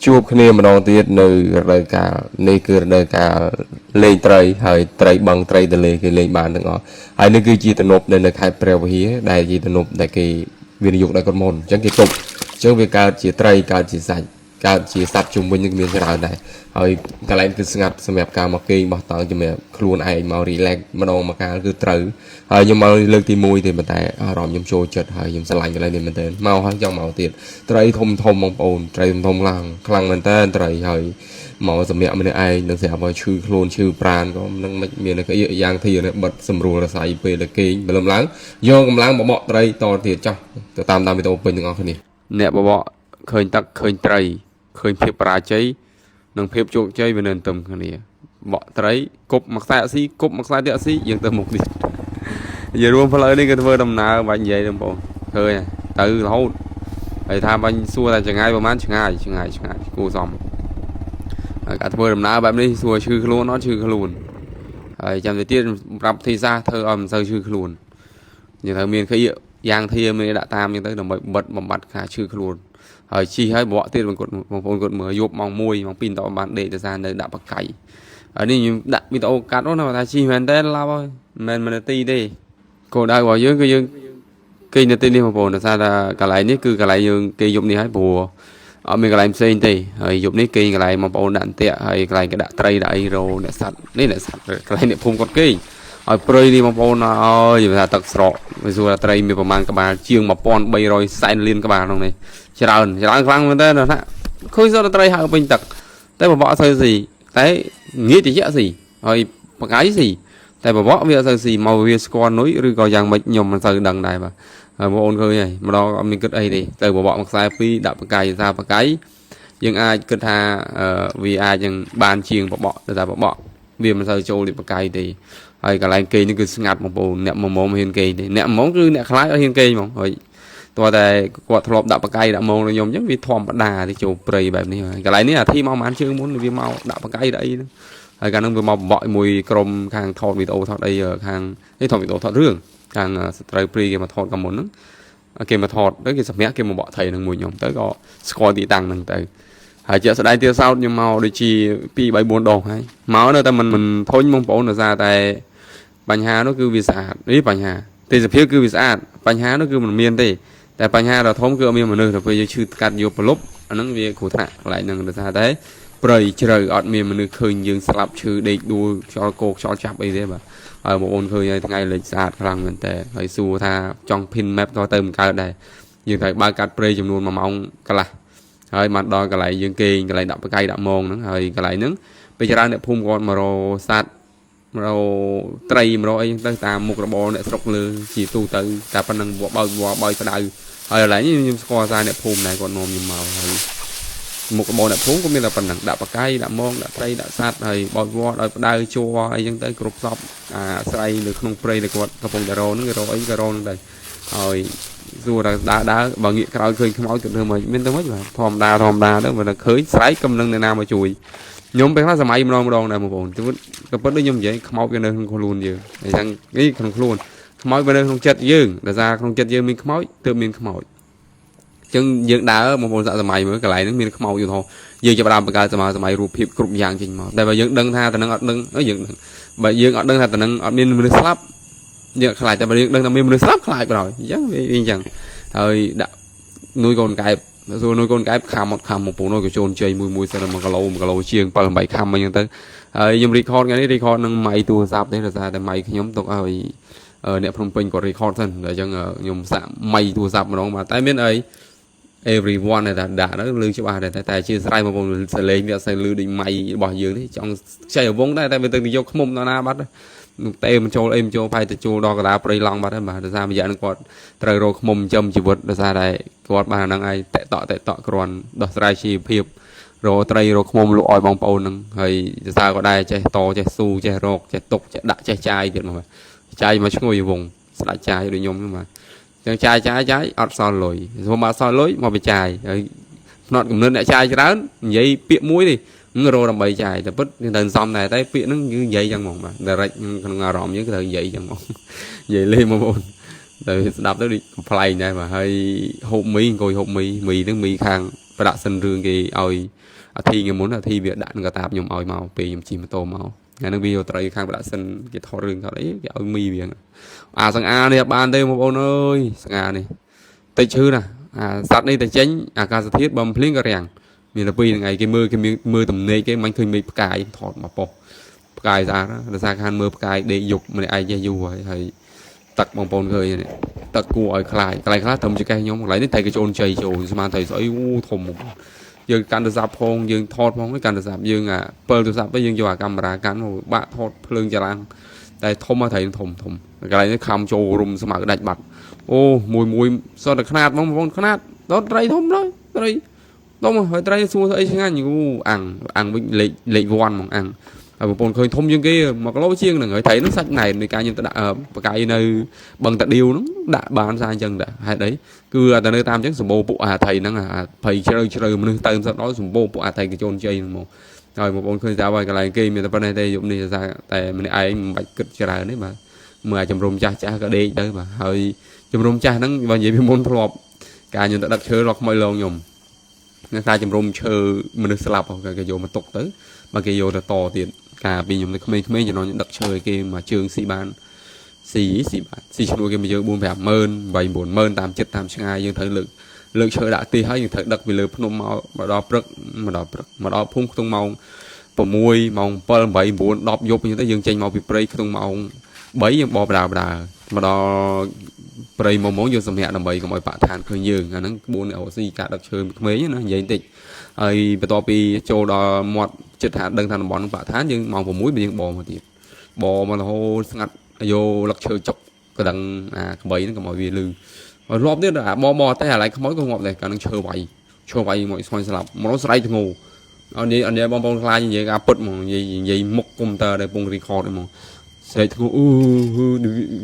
ជួបគ្នាម្ដងទៀតនៅរដូវកាលនេះគឺរដូវកាលលេងត្រីហើយត្រីបឹងត្រីទន្លេគេលេងបានទាំងអស់ហើយនេះគឺជាទំនប់នៅខេត្តព្រះវិហារដែលជាទំនប់ដែលគេវិនិយោគដោយក្រុមហ៊ុនអញ្ចឹងគេទប់អញ្ចឹងវាកើតជាត្រីកើតជាសាច់កើតជាសត្វជុំវិញនឹងមានច្រើនដែរហើយកន្លែងគឺស្ងាត់សម្រាប់ការមកគេងបោះតង់ជំរាបខ្លួនឯងមក relax ម្ដងមកកាលគឺត្រូវហើយខ្ញុំមកលើកទី1ទេប៉ុន្តែអារម្មណ៍ខ្ញុំចូលចិត្តហើយខ្ញុំស្រឡាញ់កន្លែងនេះមែនទែនមកហើយចង់មកទៀតត្រីធំធំបងប្អូនត្រីធំខ្លាំងមែនទែនត្រីហើយមកសម្រាប់ម្នាក់ឯងនឹងស្រាប់ឲ្យឈឺខ្លួនឈឺប្រាណក៏នឹងមិនមានក្អៀកយ៉ាងធានបិទសម្រួលរស័យពេលតែគេងព្រលឹមឡើងយកកម្លាំងបបកត្រីតទៀតចោះទៅតាមវីដេអូពេញទាំងអស់គ្នាអ្នកបបកឃើញទឹកឃើញត្រីឃើញភាពបរាជ័យនិងភាពជោគជ័យវានៅទៅគ្នាបកត្រីគប់មួយខ្សែអស៊ីគប់មួយខ្សែទៀតអស៊ីយើងទៅមុខនេះនិយាយរួមផ្លូវនេះក៏ធ្វើដំណើរបាច់និយាយទៅបងប្អូនឃើញទៅរហូតហើយថាបាញ់សួរតែចង្ងាយប្រហែលឆ្ងាយគួរសមហើយការធ្វើដំណើរបែបនេះសួរឈឺខ្លួនអត់ឈឺខ្លួនហើយចាំទៅទៀតប្រាប់ធីសាធ្វើឲ្យមិនសូវឈឺខ្លួននិយាយថាមានក្អៀកយ៉ាងធាមានដាក់តាមអញ្ចឹងទៅដើម្បីបិទបំបត្តិការឈឺខ្លួនហើយជីហើយបកទៀតបងប្អូនគាត់មើលយប់ម៉ោង1ម៉ោង2តបានដេកទៅសារនៅដាក់បកាយហើយនេះខ្ញុំដាក់វីដេអូកាត់នោះថាជីមែនតើឡាប់ហើយមិនមែននាទីទេគោលដៅរបស់យើងគឺយើងគេនាទីនេះបងប្អូនថាថាកន្លែងនេះគឺកន្លែងយើងគេយប់នេះហើយព្រោះអត់មានកន្លែងផ្សេងទេហើយយប់នេះគេកន្លែងបងប្អូនដាក់អន្ទាក់ហើយកន្លែងគេដាក់ត្រីដាក់អីរោអ្នកសัตว์នេះអ្នកសัตว์កន្លែងអ្នកភូមិគាត់គេឲ្យព្រៃនេះបងប្អូនអើយថាទឹកស្រកវាសួរថាត្រីមានប្រមាណក្បាលជាង1300សែនលានក្បាលក្នុងនេះច្រើនខ្លាំងមែនតើណាឃើញសត្វត្រីហើពេញទឹកតែបបកអត់សូវស៊ីតែងាយតិចស៊ីហើយបកាយស៊ីតែបបកវាអត់សូវស៊ីមកវាស្គាល់នុយឬក៏យ៉ាងម៉េចខ្ញុំមិនសូវដឹងដែរបាទហើយបងប្អូនឃើញហើយម្ដងអត់មានគិតអីទេទៅបបកមួយខ្សែ2ដាក់បកាយថាបកាយយើងអាចគិតថាវាអាចនឹងបានជាងបបកតែបបកវាមិនសូវចូលបកាយទេហើយកន្លែងគេនេះគឺស្ងាត់បងប្អូនអ្នកមុំហ៊ានគេទេអ្នកមុំគឺអ្នកខ្លាចអត់ហ៊ានគេហ្មងហើយតោះតែគាត់ធ្លាប់ដាក់បកាយដាក់ម៉ងនឹងខ្ញុំអញ្ចឹងវាធម្មតាទៅចូលព្រៃបែបនេះហើយកន្លែងនេះអាធីមកប្រហែលជើងមុនវាមកដាក់បកាយដាក់អីហ្នឹងហើយកាលហ្នឹងវាមកបំបក់មួយក្រុមខាងថតវីដេអូថតអីខាងនេះថតវីដេអូថតរឿងខាងស្ត្រីព្រីគេមកថតកាលមុនហ្នឹងគេមកថតទៅគេសម្រាប់គេមកបកថៃនឹងមួយខ្ញុំទៅក៏ស្គាល់ទីតាំងហ្នឹងទៅហើយជាក់ស្ដែងទៀតសោតខ្ញុំមកដូចជា2 3 4ដងហើយមកនៅតែមិនធុញបងប្អូនដោយសារតែបញ្ហានោះគឺវាស្អាតនេះបញ្ហាទេសភាពគឺវាស្អាតបញ្ហានោះគឺមិនមានទេតែបញ្ហាដ៏ធំគឺអត់មានមនុស្សទៅពេលយើងឈឺកាត់យកប្រលប់អាហ្នឹងវាគ្រោះថ្នាក់កន្លែងហ្នឹងដោយសារតែព្រៃជ្រៅអត់មានមនុស្សឃើញយើងស្លាប់ឈឺដេកដួលខ្យល់គោកខ្យល់ចាប់អីទេបាទហើយបងប្អូនឃើញហើយថ្ងៃលេខស្អាតខ្លាំងមែនតើហើយសួរថាចង់ pin map ក៏ទៅមិនកើតដែរយើងត្រូវបើកកាត់ព្រៃចំនួន1ម៉ោងកន្លះហើយមកដល់កន្លែងយើងគេងកន្លែងដាក់បកាយដាក់ម៉ងហ្នឹងហើយកន្លែងហ្នឹងពេលច្រើនអ្នកភូមិគាត់មករកសัตว์មករកត្រីមករកអីទៅតាមមុខរបរអ្នកស្រុកលើជាទូទៅតែប៉ុណ្្នឹងបើកស្ដៅហើយកន្លែងនេះខ្ញុំស្គាល់សារអ្នកភូមិដែរគាត់នាំខ្ញុំមកហើយមុខរបរអ្នកភូមិក៏មានតែប៉ុណ្្នឹងដាក់បកាយដាក់ម៉ងដាក់ត្រីដាក់សัตว์ហើយបើកឲ្យផ្ដៅជួអីចឹងទៅគ្រប់សពអាស្រ័យនៅក្នុងព្រៃដែលគាត់កំពុងតែរកហ្នឹងគេរកអីក៏រកហ្នឹងដែរហើយសួរថាដើរបើងាកក្រោយឃើញខ្មោចទៅធ្វើមកមានទៅមិនបាទធម្មតាទៅបើឃើញស្រែកកំនឹងនៅណាមកជួយខ្ញុំពេលខ្លះសម័យម្ដងដែរបងប្អូនក៏ប៉ុន្តែខ្ញុំនិយាយខ្មោចវានៅក្នុងខ្លួនយើងអញ្ចឹងនេះក្នុងខ្លួនខ្មោចវានៅក្នុងចិត្តយើងដោយសារក្នុងចិត្តយើងមានខ្មោចទើបមានខ្មោចអញ្ចឹងយើងដើរបងប្អូនសាក់សម័យមើលកន្លែងហ្នឹងមានខ្មោចយល់ហ៎យើងចាប់ដើមបង្កើតសម័យរូបភាពគ្រប់យ៉ាងចេញមកតែបើយើងដឹងថាតំណឹងអត់ដឹងយើងដឹងបើយើងអត់ដឹងថាតំណឹងអត់មានមនុស្សស្លាប់យើងខ្លាចតែបើយើងដឹងថាមានមនុស្សស្លាប់ខ្លាចបណ្ដោយអញ្ចឹងវាអញ្ចឹងហើយដាក់នួយកូនកែបសួរនួយកូនកែបខំអត់ខំបងប្អូនក៏ចូលជ័យមួយសិន1គីឡូជាង7 8ខំអញ្ចឹងទៅហើយខ្ញុំរីខតថ្ងៃនេះរីខតនឹងម៉ៃទូរស័ព្ទទេដោយសារតែម៉ៃខ្ញុំទុកឲ្យអ្នកភ្នំពេញគាត់រីខតសិនតែអញ្ចឹងខ្ញុំសាក់ម៉ៃទូរស័ព្ទម្ដងបាទតែមានអី everyone តែដាក់ទៅលឺច្បាស់តែជាស្រ័យបងប្អូនសលេងវាអត់សូវលឺដូចម៉ៃរបស់យើងទេចង់ខ្ចីរវងដែរតែវាទៅយកឃុំដល់ណាបាត់តែមិនចូលអីមិនចូលផៃទៅចូលដល់កណ្ដាលព្រៃឡង់បាត់ហើយបាទដោយសាររយៈនឹងគាត់ត្រូវរកឃុំចិញ្ចឹមជីវិតដោយសារតែគាត់បានហ្នឹងឯងតេតក់គ្រាន់ដោះស្រាយជីវភាពរកត្រីរកឃុំលក់ឲ្យបងប្អូនហ្នឹងហើយដោយសារក៏ដែរចេះតចេះស៊ូចេះរកចេះទុកចេះដាក់ចេះចាយទៀតមកចាយមកឈ្ងុយវងស្ដាច់ចាយដូចខ្ញុំហ្នឹងបាទចឹងចាយអត់សល់លុយព្រោះមកអត់សល់លុយមកបចាយហើយផ្នត់កំណត់អ្នកចាយច្រើននិយាយពាក្យមួយទេរកដើម្បីចាយតែពិតយើងត្រូវសំដែរតែពាក្យហ្នឹងយើងនិយាយចឹងហ្មងបាទ direct ក្នុងអារម្មណ៍យើងគឺត្រូវនិយាយចឹងហ្មងនិយាយលេងបងប្អូនទៅស្ដាប់ទៅដូចកំ pl ែងដែរបាទហើយហូបមីអង្គុយហូបមីហ្នឹងមីខាង ប្រដាក់សិនរឿងគេឲ្យអាធីថ្ងៃមុនអាធីវាដាក់នឹងកតាបខ្ញុំឲ្យមកពេលខ្ញុំជិះម៉ូតូមកថ្ងៃហ្នឹងវាយកត្រីខាងប្រដាក់សិនគេថតរឿងថតអីគេឲ្យមីវាអាសង្អានេះបានទេបងប្អូនអើយសង្អានេះតិចឈឺណាអាសត្វនេះតែចេញអាកាសធាតុបំភ្លៀងក៏រាំងមានតែពីរថ្ងៃគេមើលទំនេកគេមិនឃើញមេឃផ្កាយថតមកប៉ុសផ្កាយស្អាតដោយសារខានមើលផ្កាយដេកយប់ម្នាក់ឯងចេះយូរហើយទឹកបងប្អូនឃើញនេះទឹកគួរឲ្យខ្លាចកន្លែងខ្លះត្រឹមចកេះខ្ញុំកន្លែងនេះតែគេចូលជ័យចូលស្មានតែស្អីអូធំយើងកាន់ទូរស័ព្ទផងយើងថតផងកាន់ទូរស័ព្ទយើងអា7ទូរស័ព្ទទៅយើងយកអាកាមេរ៉ាកាន់មកបាក់ថតភ្លើងចរាំងតែធំមកត្រីធំកន្លែងនេះខំចូលរុំស្មៅដាច់បាត់អូមួយសតតែខ្នាតបងប្អូនខ្នាតដល់ត្រីធំដល់ត្រីធំហើយត្រីសួរស្អីឆ្ងាញ់អូអាំងវិញលេខវ៉ាន់ហ្មងអាំងហើយបងប្អូនឃើញធំជាងគេ1គីឡូជាងហ្នឹងហើយត្រីហ្នឹងសាច់ណែននៃការខ្ញុំទៅដាក់បកាយនៅបឹងតាឌីវហ្នឹងដាក់បានសារអញ្ចឹងដែរហេតុអីគឺតែនៅតាមអញ្ចឹងសម្បូរពួកអាត្រីហ្នឹងអាភ័យជ្រៅមនុស្សទៅសឹកដល់សម្បូរពួកអាត្រីកញ្ជូនជ័យហ្នឹងមកហើយបងប្អូនឃើញតែហើយកន្លែងគេមានតែប៉ុណ្ណេះទេយប់នេះតែម្នាក់ឯងមិនបាច់គិតច្រើនទេបាទមើលអាជំរុំចាស់ក៏ដេកទៅបាទហើយជំរុំចាស់ហ្នឹងបើនិយាយពីមុនធ្លាប់ការខ្ញុំទៅដឹកឈើរកខ្មោចលងខ្ញុំនៅថាជំរុំឈើមនុស្សស្លាប់គេយកមកទុកទៅមកគេយកទៅតទៀតកាលពីខ្ញុំនៅក្មេងៗចំណងដឹកឈើឲ្យគេមកជើងស៊ីបានស៊ីឈ្នួលគេមកយើង4 5ម៉ឺន8 9ម៉ឺនតាមចិត្តតាមឆ្ងាយយើងត្រូវលើកឈើដាក់ទីហើយយើងត្រូវដឹកពីលើភ្នំមកដល់ព្រឹកមកដល់ភូមិខ្ទង់ម៉ោង6ម៉ោង7 8 9 10យប់អញ្ចឹងទៅយើងចេញមកពីព្រៃខ្ទង់ម៉ោង3យើងបបដើមកដល់ព្រៃមកយើងសម្រាប់ដើម្បីកុំឲ្យបាក់ឋានឃើញយើងអាហ្នឹងក្បួនអូស៊ីការដឹកឈើក្មេងណានិយាយបន្តិចហើយបន្ទាប់ពីចូលដល់មាត់ចិត្តថាដឹងថាតំបន់បាក់ឋានយើងម៉ោង6យើងបមកទៀតបមករហូតស្ងាត់យកលឹកឈើចុកក៏ដឹងអាក្បីហ្នឹងកុំឲ្យវាលឺហើយរាប់ទៀតអាបតែអាឡៃខ្មោចក៏ងាប់ដែរកាលនឹងឈើវាយមកស្វែងស្លាប់មកស្រែកធ្ងោអត់និយាយបងប្អូនខ្លាចនិយាយការពិតហ្មងនិយាយមុខកុំព្យូទ័រដែលពងរីខតហ្មងស្រែកធ្ងោ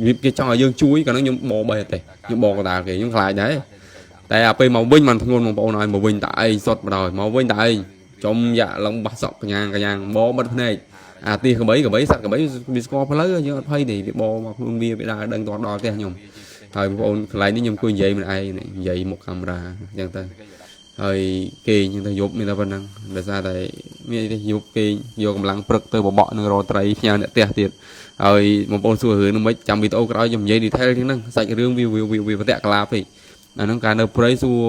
វាគេចង់ឲ្យយើងជួយកាលនឹងខ្ញុំបបែទេខ្ញុំបកតាគេខ្ញុំខ្លាចដែរតែអាពេលមកវិញមិនធ្ងន់បងប្អូនឲ្យមកវិញតាអីសុតបណ្ដោយមកវិញតាអីចំយ៉ាឡងបាសសក់កញ្ញាបបិទភ្នែកអាទីក្បីសត្វក្បីវាស្គាល់ផ្លូវយើងអត់ភ័យទេវាបមកខ្លួនវាដើរដឹងដល់ផ្ទះខ្ញុំហើយបងប្អូនកន្លែងនេះខ្ញុំគួរនិយាយមិនឯងនិយាយមុខកាមេរ៉ាអញ្ចឹងទៅហើយគេអញ្ចឹងទៅយប់មានតែប៉ុណ្ណឹងដោយសារតែមានតែយប់គេយកកម្លាំងព្រឹកទៅបបក់នឹងរត្រីផ្ញើអ្នកផ្ទះទៀតហើយបងប្អូនសួររឿងនឹងមិនចាំវីដេអូក្រោយខ្ញុំនិយាយ detail ជាងហ្នឹងសាច់រឿងវាប្រតាក់កលាពេកអាហ្នឹងការនៅព្រៃសួរ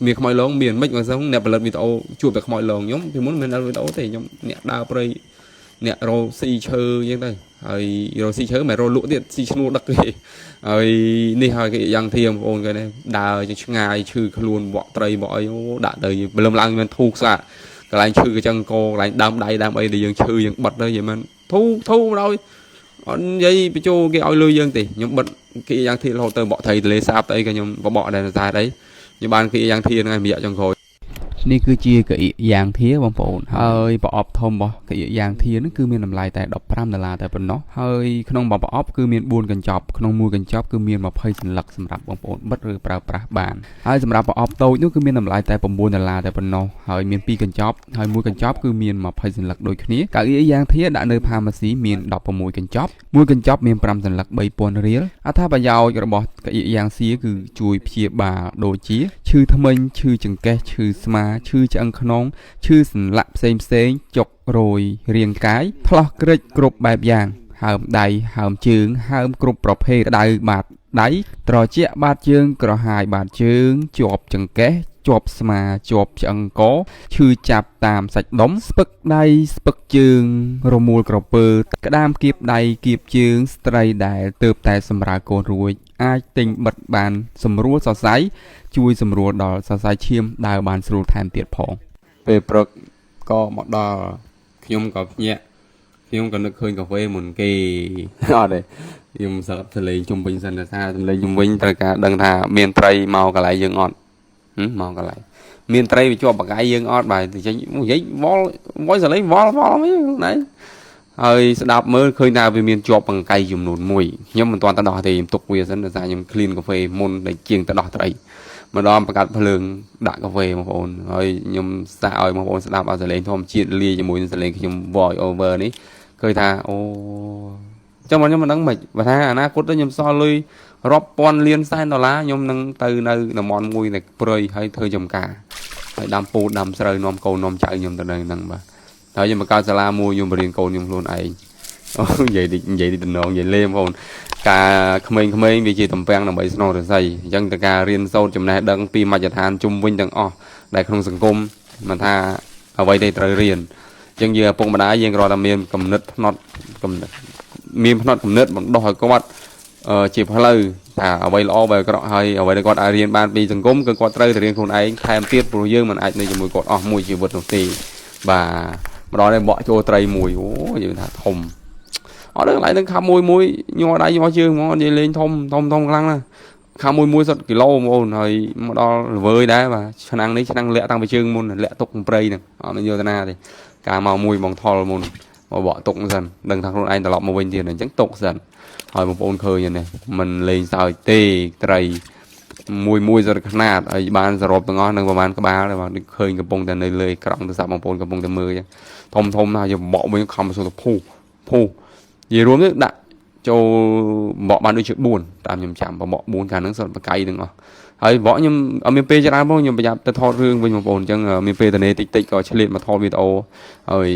មានខ្មោចលងមានមិនបើសិនអ្នកផលិតវីដេអូជួបតែខ្មោចលងខ្ញុំពីមុនមិនដល់វីដេអូទេខ្ញុំអ្នកដើរព្រៃអ្នករោស៊ីឈើអញ្ចឹងទៅហើយរោស៊ីឈើមិនរោលក់ទៀតស៊ីឈ្នួលដឹកទេហើយនេះហើយគេយ៉ាងធៀបងប្អូនគេនេះដើរឆ្ងាយឈឺខ្លួនបក់ត្រីបក់អីអូដាក់ទៅព្រលឹមឡើងមិនធូស្អាតកន្លែងឈឺកញ្ចឹងកកន្លែងដើមដៃដើមអីដែលយើងឈឺយើងបិទទៅនិយាយមិនធូមកដល់អត់និយាយបញ្ជោគេឲ្យលុយយើងទេខ្ញុំបិទគេយ៉ាងធៀរហូតទៅបក់ត្រីទលេសាបទៅអីក៏ខ្ញុំបក់ដែរតែអីខ្ញុំបានគេយ៉ាងធៀរហ្នឹងឯងរយៈចុងក្រោយនេះគឺជាកៅអីយ៉ាងធាបងប្អូនហើយប្រអប់ធំរបស់កៅអីយ៉ាងធាហ្នឹងគឺមានតម្លៃតែ$15តែប៉ុណ្ណោះហើយក្នុងប្រអប់គឺមាន4កញ្ចប់ក្នុងមួយកញ្ចប់គឺមាន20សន្លឹកសម្រាប់បងប្អូនបិទឬប្រើប្រាស់បានហើយសម្រាប់ប្រអប់តូចនោះគឺមានតម្លៃតែ$9តែប៉ុណ្ណោះហើយមាន2កញ្ចប់ហើយមួយកញ្ចប់គឺមាន20សន្លឹកដូចគ្នាកៅអីយ៉ាងធាដាក់នៅផាម៉ាស៊ីមាន16កញ្ចប់មួយកញ្ចប់មាន5សន្លឹក$3000រៀលអត្ថប្រយោជន៍របស់កៅអីយ៉ាងសៀគឺជួយព្យាបាលដូចជាឈឺធ្មេញឈឺចង្កេះឈឺស្មាឈឺឆ្អឹងខ្នងឈឺសន្លាក់ផ្សេងចុករយរាងកាយថ្លោះក្រិចគ្រប់បែបយ៉ាងហើមដៃហើមជើងហើមគ្រប់ប្រភេទក្តៅបាតដៃត្រជាក់បាតជើងក្រហាយបាតជើងជាប់ចង្កេះជាប់ស្មាជាប់ឆ្អឹងកឈឺចាប់តាមសាច់ដុំស្ពឹកដៃស្ពឹកជើងរមូលក្រពើក្តាមគៀបដៃគៀបជើងស្ត្រីដែលទើបតែសម្រាលកូនរួចអាចទិញបិទបានសម្រួលសរសៃជួយសម្រួលដល់សរសៃឈាមដើរបានស្រួលថែមទៀតផងពេលព្រឹកក៏មកដល់ខ្ញុំក៏ភ្ញាក់ខ្ញុំក៏នឹកឃើញកាហ្វេមុនគេអត់ទេខ្ញុំសើបទលេងជុំវិញសិនតែថាទលេងជុំវិញត្រូវការដឹងថាមានត្រីមកកន្លែងយើងអត់មកកន្លែងមានត្រីវាជាប់បកាយយើងអត់បាទចេញនិយាយវល់សលេងវល់ហ្នឹងណែហើយស្ដាប់មើលឃើញថាវាមានជាប់បង្កាយចំនួន1ខ្ញុំមិនទាន់ទៅដោះទេខ្ញុំទុកវាសិនដោយសារខ្ញុំ clean កាហ្វេមុនដែលជាងទៅដោះត្រីម្ដងបង្កាត់ភ្លើងដាក់កាហ្វេបងប្អូនហើយខ្ញុំសាកឲ្យបងប្អូនស្ដាប់ឲ្យសលេងធម្មជាតិលាយជាមួយនឹងសលេងខ្ញុំ voice over នេះឃើញថាអូចាំខ្ញុំមិនដឹងមិនបើថាអនាគតទៅខ្ញុំសល់លុយរាប់ពាន់លានសែនដុល្លារខ្ញុំនឹងទៅនៅតំបន់មួយដែលព្រៃហើយធ្វើចំការ ហើយដាំពូដាំស្រូវនាំកូននាំចៅខ្ញុំទៅនៅហ្នឹងបាទហើយខ្ញុំបង្កើតសាលាមួយខ្ញុំបរៀនកូនខ្ញុំខ្លួនឯងអូនិយាយទីតំណងនិយាយលេងបងការក្មេងៗវាជាតំពាំងដើម្បីស្នងរស័យអញ្ចឹងតើការរៀនសូត្រចំណេះដឹងពីមជ្ឈដ្ឋានជុំវិញទាំងអស់ដែលក្នុងសង្គមមិនថាអ្វីដែលត្រូវរៀនអញ្ចឹងយើងឪពុកម្ដាយយើងគ្រាន់តែមានគំនិតផ្នត់គំនិតមានផ្នត់គំនិតបណ្ដោះឲ្យគាត់ជាផ្លូវថាអ្វីល្អអ្វីអាក្រក់ហើយអ្វីដែលគាត់អាចរៀនបានពីសង្គមគឺគាត់ត្រូវតែរៀនខ្លួនឯងថែមទៀតព្រោះយើងមិនអាចនៅជាមួយគាត់អស់មួយជីវិតនោះទេបាទម្ដងនេះបកចូលត្រីមួយអូយើងថាធំអត់ដឹងឡើយនឹងខាំមួយញ័រដៃញ័រជើងហ្មងនិយាយលេងធំខ្លាំងណាស់ខាំមួយសិតគីឡូបងប្អូនហើយមកដល់ល្វើយដែរបាទឆ្នាំងនេះឆ្នាំងលាក់តាំងពីជើងមុនលាក់ទុកព្រៃហ្នឹងអត់មានយកទៅណាទេការមកមួយបងថលមុនមកបកទុកសិនដឹងថាខ្លួនឯងត្រឡប់មកវិញទៀតអញ្ចឹងទុកសិនហើយបងប្អូនឃើញនេះមិនលេងសើចទេត្រីមួយសិតຂະណាតហើយបានសរុបទាំងអស់នឹងប្រហែលក្បាលទេបាទឃើញកំពុងតែនៅលើក្រង់ទូរស័ព្ទបងប្អូនកំពុងតែមើលធំណាស់យកបកវិញខំទៅភូនិយាយរួមនេះដាក់ចូលបកបានដូចជា4តាមខ្ញុំចាំបក4ខាងហ្នឹងសុទ្ធបកៃទាំងអស់ហើយបកខ្ញុំអត់មានពេលច្រើនផងខ្ញុំប្រញាប់ទៅថតរឿងវិញបងប្អូនអញ្ចឹងមានពេលតនេតិចក៏ឆ្លៀតមកថតវីដេអូហើយ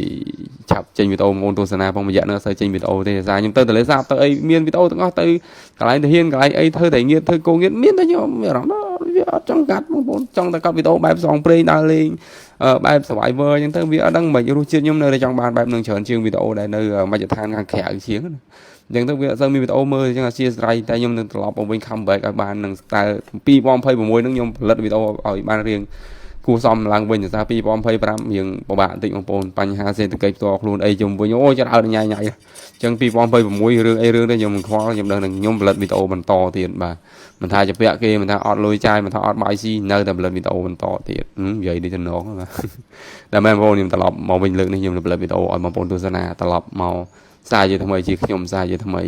ឆាប់ចេញវីដេអូបងប្អូនទស្សនាផងរយៈនោះសូវចេញវីដេអូទេសារខ្ញុំទៅទលេសាបទៅអីមានវីដេអូទាំងអស់ទៅកន្លែងទៅហ៊ានកន្លែងអីធ្វើតែងៀតធ្វើគោងៀតមានតែខ្ញុំមានអារម្មណ៍វាអត់ចង់កាត់បងប្អូនចង់តែកាត់វីដេអូបែបសងព្រេងដើរលេងបែប Survivor អញ្ចឹងទៅវាអត់ដឹងមិនរសជាតិខ្ញុំនៅតែចង់បានបែបនឹងច្រើនជាងវីដេអូដែលនៅមជ្ឈដ្ឋានខាងក្រៅជាងណាអញ្ចឹងទៅវាអត់សូវមានវីដេអូមើលអញ្ចឹងអធិស្ឋានតែខ្ញុំនឹងត្រឡប់មកវិញ comeback ឲ្យបាននឹងតែ2026ហ្នឹងខ្ញុំផលិតវីដេអូឲ្យបានរៀងគួរសមឡើងវិញសារ2025រៀងពិបាកបន្តិចបងប្អូនបញ្ហាសេដ្ឋកិច្ចផ្ទាល់ខ្លួនអីជុំវិញអូច្រើនញ៉ៃអញ្ចឹង2026រឿងអីរឿងនេះខ្ញុំមិនខ្វល់ខ្ញុំដឹងនឹងខ្ញុំផលិតវីដេអូបន្តទៀតបាទមិនថាជាពាក់គេមិនថាអត់លុយចាយមិនថាអត់បាយស៊ីនៅតែផលិតវីដេអូបន្តទៀតនិយាយនេះចំណងបាទតែមែនបងប្អូនខ្ញុំត្រឡប់មកវិញលើកនេះខ្ញុំនឹងផលិតវីដេអូឲ្យបងប្អូនទស្សនាត្រឡប់មកសារជាថ្មីជាខ្ញុំសារជាថ្មី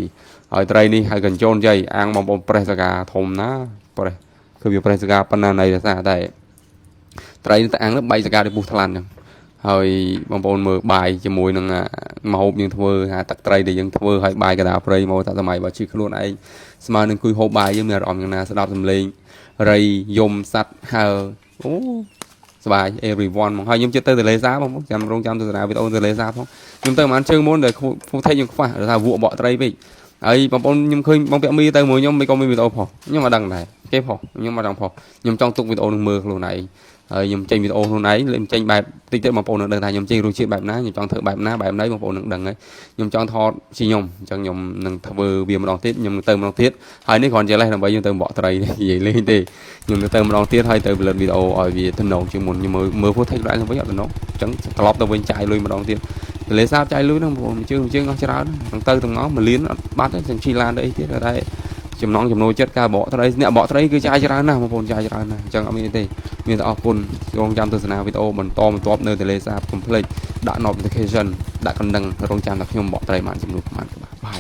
ហើយត្រីនេះហើយកញ្ជូនជ័យអាងបងប្អូនប្រេះសកាធំណាប្រេះគឺវាប្រេះសកាប៉ុណ្ណានៃរសារតែត្រីទៅអាំងទៅបាយសកាដូចពុះថ្លាន់ចឹងហើយបងប្អូនមើលបាយជាមួយនឹងម្ហូបយើងធ្វើទឹកត្រីដែលយើងធ្វើឲ្យបាយកដាព្រៃមកតាសម័យបើជិះខ្លួនឯងស្មើនឹងគួយហូបបាយយើងមានអារម្មណ៍យ៉ាងណាស្ដាប់សំឡេងរៃយំសัตว์ហើអូសบาย everyone មកហើយខ្ញុំចិត្តទៅទលេសាបបងចាំរងចាំទស្សនាវីដេអូទលេសាបផងខ្ញុំទៅប្រហែលជើងមុនដែលហ្វូថេខ្ញុំខ្វះថាវក់បកត្រីពេកហើយបងប្អូនខ្ញុំឃើញបងពាក់មីទៅមួយខ្ញុំមិនក៏មានវីដេអូផុសខ្ញុំអត់ដឹងដែរគេផុសខ្ញុំអត់ដឹងផុសខ្ញុំចង់ទុកវីដេអូនឹងមើលខ្លួនឯងហើយខ្ញុំចេញវីដេអូខ្លួនឯងលេងចេញបែបតិចទៅបងប្អូននឹងដឹងថាខ្ញុំចេញរសជាតិបែបណាខ្ញុំចង់ធ្វើបែបណាបែបណីបងប្អូននឹងដឹងហើយខ្ញុំចង់ថតជាខ្ញុំអញ្ចឹងខ្ញុំនឹងធ្វើវាម្ដងទៀតខ្ញុំនឹងទៅម្ដងទៀតហើយនេះគ្រាន់ជាលេសដើម្បីខ្ញុំទៅបកត្រីនិយាយលេងទេខ្ញុំនឹងទៅម្ដងទៀតហើយទៅផលិតវីដេអូឲ្យវាទំនងជាងមុនខ្ញុំមើល footage ឡើងវិញអត់ទំនងអញ្ចឹងត្រឡប់ទៅវិញចាយលុយម្ដងទៀតទលេសាបចាយលុយហ្នឹងបងប្អូនជើងអស់ច្រើននឹងទៅទាំងអស់1លានអត់បាត់ទេទាំងជីឡានទៅអីទៀតតែចំណងចំណូលចិត្តការបកត្រីអ្នកបកត្រីគឺចាយច្រើនណាស់បងប្អូនចាយច្រើនណាស់អញ្ចឹងអត់មានទេមានតែអរគុណរងចាំទស្សនាវីដេអូបន្តនៅទលេសាបកុំភ្លេចដាក់ notification ដាក់កណ្ដឹងរងចាំតែខ្ញុំបកត្រីបានចំនួនប្រហែលក្បាលបាយ